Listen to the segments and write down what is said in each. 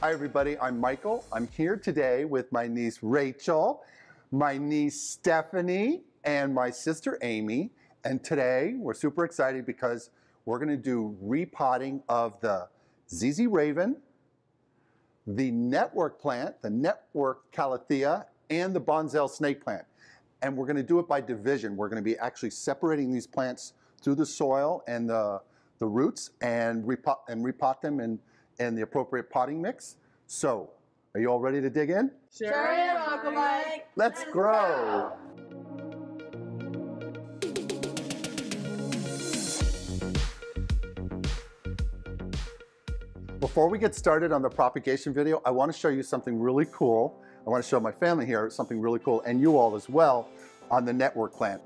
Hi everybody, I'm Michael. I'm here today with my niece Rachel, my niece Stephanie, and my sister Amy. And today we're super excited because we're going to do repotting of the ZZ Raven, the Network plant, the Network Calathea, and the Boncel Snake Plant. And we're going to do it by division. We're going to be actually separating these plants through the soil and the roots and repot them in the appropriate potting mix. So, are you all ready to dig in? Sure am, Uncle Mike. Let's grow. Before we get started on the propagation video, I want to show you something really cool. I want to show my family here something really cool, and you all as well, on the Network plant.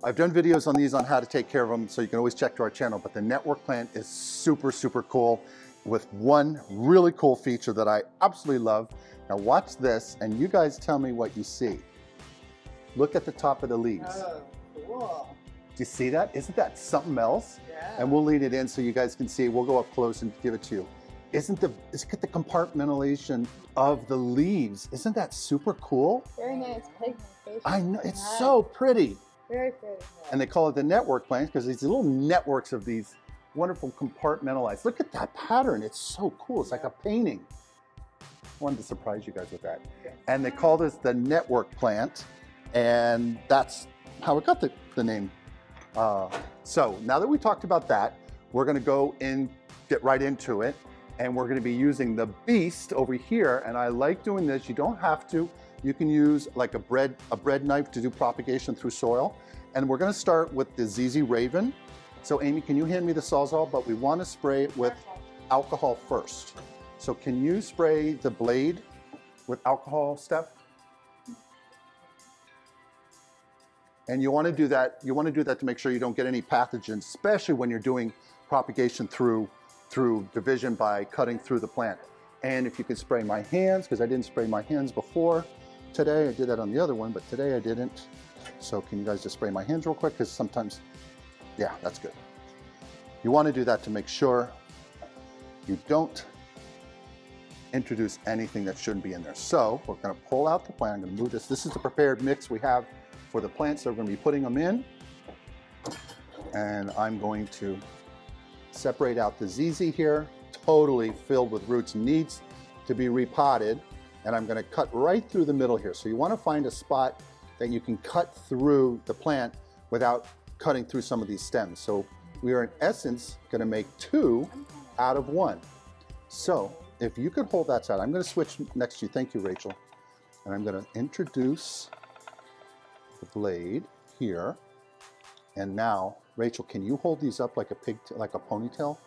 I've done videos on these on how to take care of them, so you can always check to our channel, but the Network plant is super, super cool with one really cool feature that I absolutely love. Now watch this, and you guys tell me what you see. Look at the top of the leaves. Oh, cool. Do you see that? Isn't that something else? Yeah. And we'll lead it in so you guys can see. We'll go up close and give it to you. Look at the compartmentalization of the leaves. Isn't that super cool? Very nice pigmentation. I know, it's so pretty. Very pretty. Yeah. And they call it the Network plant because these little networks of these wonderful compartmentalized. Look at that pattern. It's so cool. It's like a painting. I wanted to surprise you guys with that. Yeah. And they call this the Network plant, and that's how it got the name. So now that we talked about that, we're going to go and get right into it. And we're going to be using the Beast over here. And I like doing this. You don't have to. You can use like a bread knife to do propagation through soil. And we're going to start with the ZZ Raven. So Amy, can you hand me the Sawzall? But we want to spray it with alcohol first. So can you spray the blade with alcohol, Steph? And you want to do that. You want to do that to make sure you don't get any pathogens, especially when you're doing propagation through division by cutting through the plant. And if you could spray my hands, because I didn't spray my hands before today. I did that on the other one, but today I didn't. So can you guys just spray my hands real quick? Because sometimes, yeah, that's good. You want to do that to make sure you don't introduce anything that shouldn't be in there. So we're going to pull out the plant. I'm going to move this. This is the prepared mix we have for the plants. So we're going to be putting them in. And I'm going to separate out the ZZ here, totally filled with roots, needs to be repotted. And I'm going to cut right through the middle here. So you want to find a spot that you can cut through the plant without cutting through some of these stems. So we are in essence going to make 2 out of 1. So if you could hold that side, I'm going to switch next to you. Thank you, Rachel. And I'm going to introduce the blade here. And now, Rachel, can you hold these up like a like a ponytail?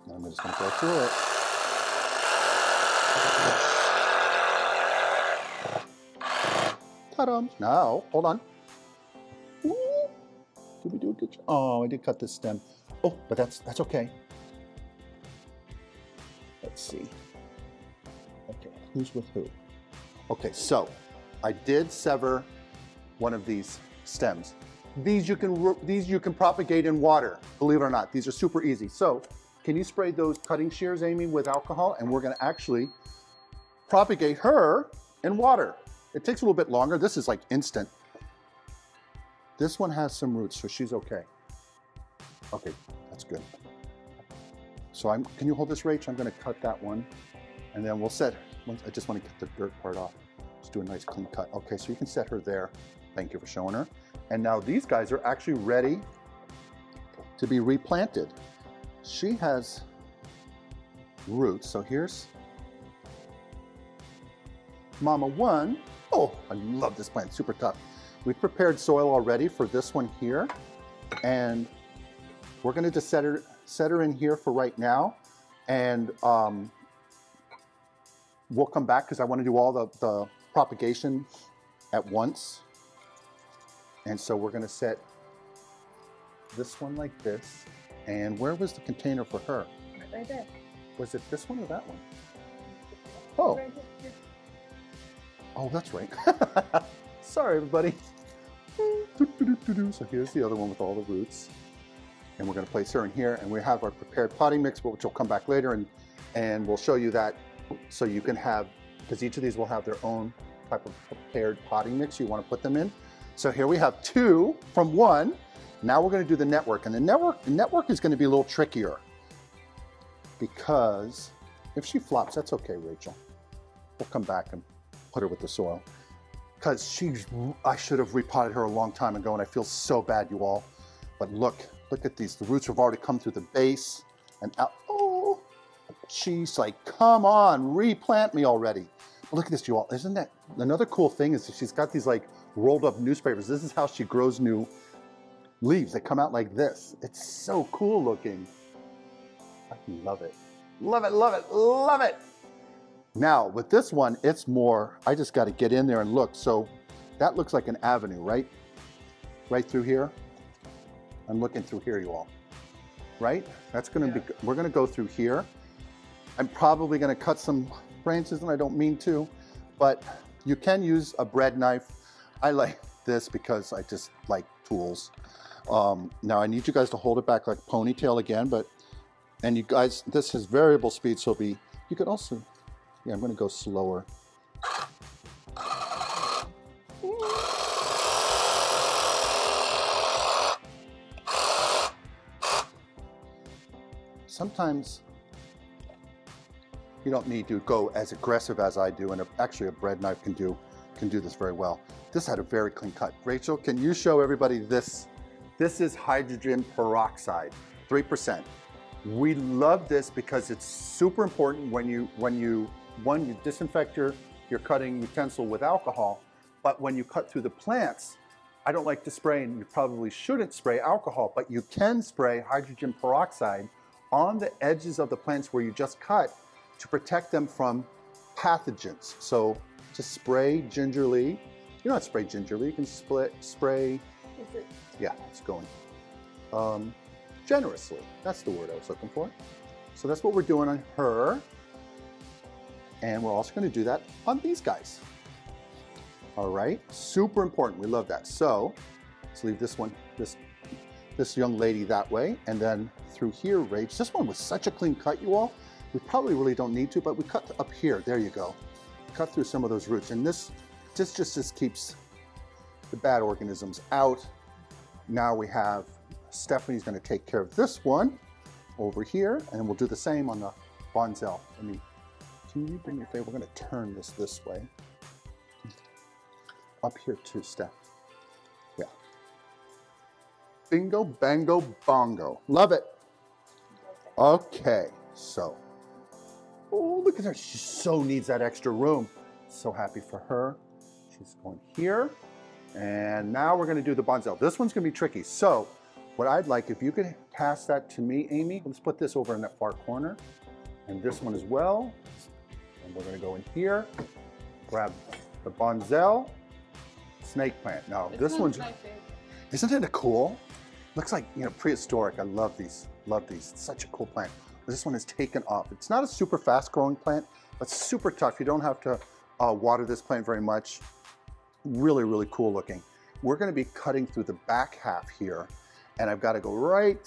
And I'm just going to go through it. Ta-da! Now, hold on. Ooh. Did we do a good job? Oh, I did cut this stem. Oh, but that's okay. Let's see. Okay, who's with who? Okay, so I did sever one of these stems. These you can propagate in water, believe it or not. These are super easy. So can you spray those cutting shears, Amy, with alcohol? And we're going to actually propagate her in water. It takes a little bit longer. This is like instant. This one has some roots, so she's okay. Okay, that's good. So can you hold this, Rach? I'm going to cut that one. And then we'll set, I just want to get the dirt part off. Just do a nice clean cut. Okay, so you can set her there. Thank you for showing her. And now these guys are actually ready to be replanted. She has roots. So here's Mama 1. Oh, I love this plant, super tough. We've prepared soil already for this one here. And we're gonna just set her in here for right now. And we'll come back because I wanna do all the propagation at once. And so we're gonna set this one like this. And where was the container for her? Right there. Was it this one or that one? Oh. Right here. Oh, that's right. Sorry, everybody. So here's the other one with all the roots. And we're gonna place her in here, and we have our prepared potting mix, which will come back later And we'll show you that so you can have, because each of these will have their own type of prepared potting mix you want to put them in. So here we have 2 from 1. Now we're going to do the network. And the network is going to be a little trickier because if she flops, that's okay, Rachel. We'll come back and put her with the soil. Because I should have repotted her a long time ago, and I feel so bad, you all. But look at these. The roots have already come through the base and out. Oh, she's like, come on, replant me already. But look at this, you all. Isn't that another cool thing? Is that she's got these like rolled up newspapers. This is how she grows new leaves. They come out like this. It's so cool looking. I love it. Love it, love it, love it. Now, with this one, it's more, I just got to get in there and look. So that looks like an avenue, right? Right through here. I'm looking through here, you all. Right? That's going to be, we're going to go through here. I'm probably going to cut some branches, and I don't mean to, but you can use a bread knife. I like this because I just like tools. Now, I need you guys to hold it back like ponytail again, and you guys, this has variable speed, so you could also, yeah, I'm going to go slower. Sometimes you don't need to go as aggressive as I do, and actually a bread knife can do this very well. This had a very clean cut. Rachel, can you show everybody this? This is hydrogen peroxide, 3%. We love this because it's super important when you disinfect your cutting utensil with alcohol, but when you cut through the plants, I don't like to spray, and you probably shouldn't spray alcohol, but you can spray hydrogen peroxide on the edges of the plants where you just cut to protect them from pathogens. So just spray gingerly. You don't have to spray gingerly, you can spray. Is it? Yeah, it's going. Generously, that's the word I was looking for. So that's what we're doing on her. And we're also going to do that on these guys. All right, super important, we love that. So let's leave this one, this young lady that way, and then through here, Rach. This one was such a clean cut, you all. We probably really don't need to, but we cut up here, there you go. Cut through some of those roots, and this just keeps the bad organisms out. Now we have, Stephanie's gonna take care of this one over here, and we'll do the same on the Boncel. Can you do me a favor? We're gonna turn this way. Up here too, Steph. Yeah. Bingo, bango, bongo. Love it. Okay, so. Oh, look at her. She so needs that extra room. So happy for her. She's going here. And now we're going to do the Boncel. This one's going to be tricky. So what I'd like, if you could pass that to me, Amy. Let's put this over in that far corner. And this one as well. And we're going to go in here. Grab the Boncel Snake Plant. Now, this one's my favorite. Isn't it cool? Looks like, you know, prehistoric. I love these. Love these. It's such a cool plant. This one is taken off. It's not a super fast growing plant, but super tough. You don't have to water this plant very much. Really, really cool looking. We're going to be cutting through the back half here, and I've got to go right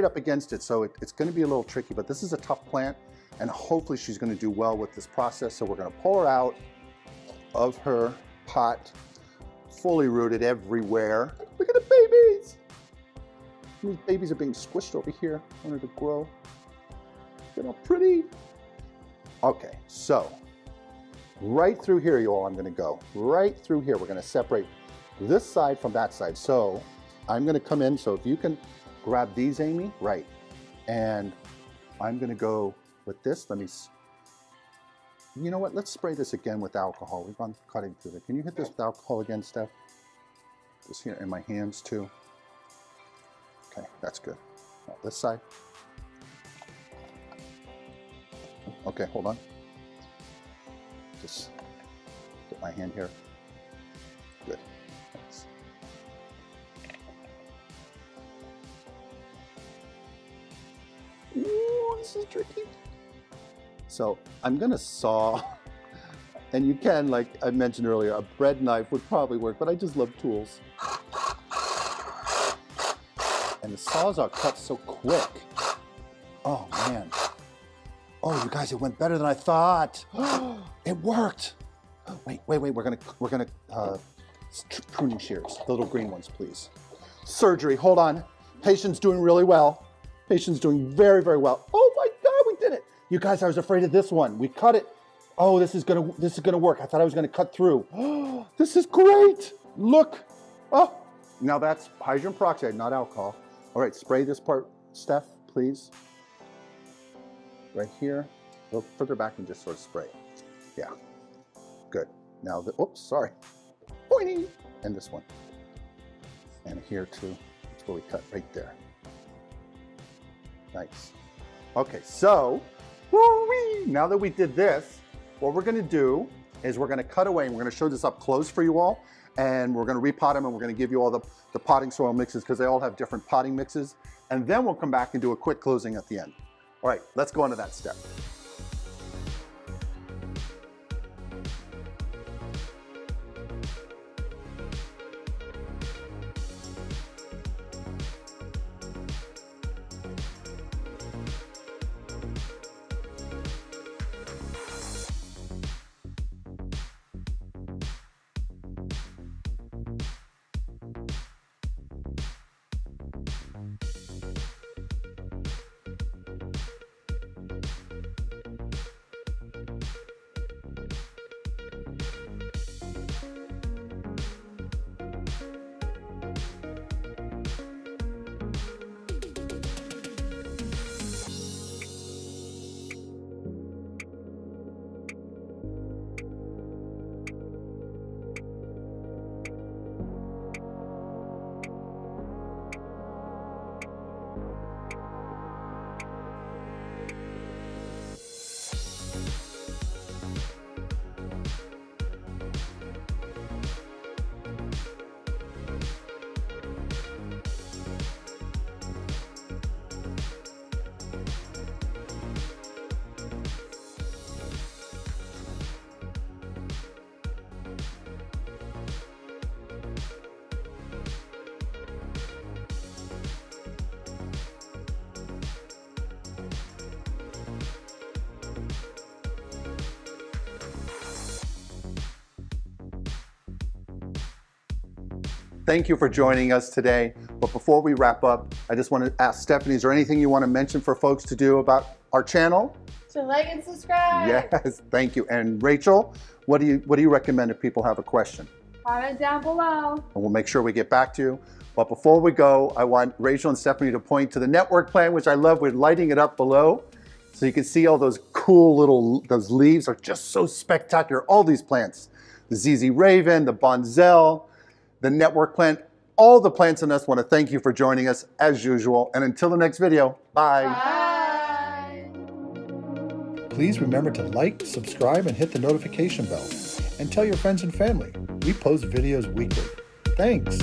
up against it. So it's going to be a little tricky, but this is a tough plant, and hopefully she's going to do well with this process. So we're going to pull her out of her pot, fully rooted everywhere. Look at the babies. These babies are being squished over here. I want her to grow. Look how pretty. Okay, so right through here, you all, I'm going to go. Right through here, we're going to separate this side from that side. So I'm going to come in. So if you can grab these, Amy, right. And I'm going to go with this. Let me, you know what? Let's spray this again with alcohol. We've gone cutting through it. Can you hit this with alcohol again, Steph? Just here in my hands too. Okay, that's good. Now, this side. Okay, hold on. Just get my hand here. Good. Thanks. Ooh, this is tricky. So I'm gonna saw, and you can, like I mentioned earlier, a bread knife would probably work, but I just love tools. And the saws are cut so quick. Oh man. Oh, you guys, it went better than I thought. It worked. Wait. We're gonna pruning shears, the little green ones, please. Surgery, hold on. Patient's doing really well. Patient's doing very, very well. Oh my God, we did it. You guys, I was afraid of this one. We cut it. Oh, this is gonna work. I thought I was gonna cut through. Oh, this is great. Look. Oh, now that's hydrogen peroxide, not alcohol. All right, spray this part, Steph, please. Right here. A little further back and just sort of spray it. Yeah, good. Now, oops, sorry. Pointy. And this one. And here too. That's where we cut right there. Nice. Okay, so, woo-wee, now that we did this, what we're gonna do is we're gonna cut away and we're gonna show this up close for you all. And we're gonna repot them and we're gonna give you all the potting soil mixes because they all have different potting mixes. And then we'll come back and do a quick closing at the end. All right, let's go on to that step. Thank you for joining us today. But before we wrap up, I just want to ask Stephanie, is there anything you want to mention for folks to do about our channel? To like and subscribe. Yes, thank you. And Rachel, what do you recommend if people have a question? Comment down below. And we'll make sure we get back to you. But before we go, I want Rachel and Stephanie to point to the network plant, which I love. We're lighting it up below. So you can see all those cool those leaves are just so spectacular. All these plants, the ZZ Raven, the Boncel, the network plant, all the plants in us want to thank you for joining us as usual. And until the next video, bye. Bye. Please remember to like, subscribe, and hit the notification bell. And tell your friends and family. We post videos weekly. Thanks.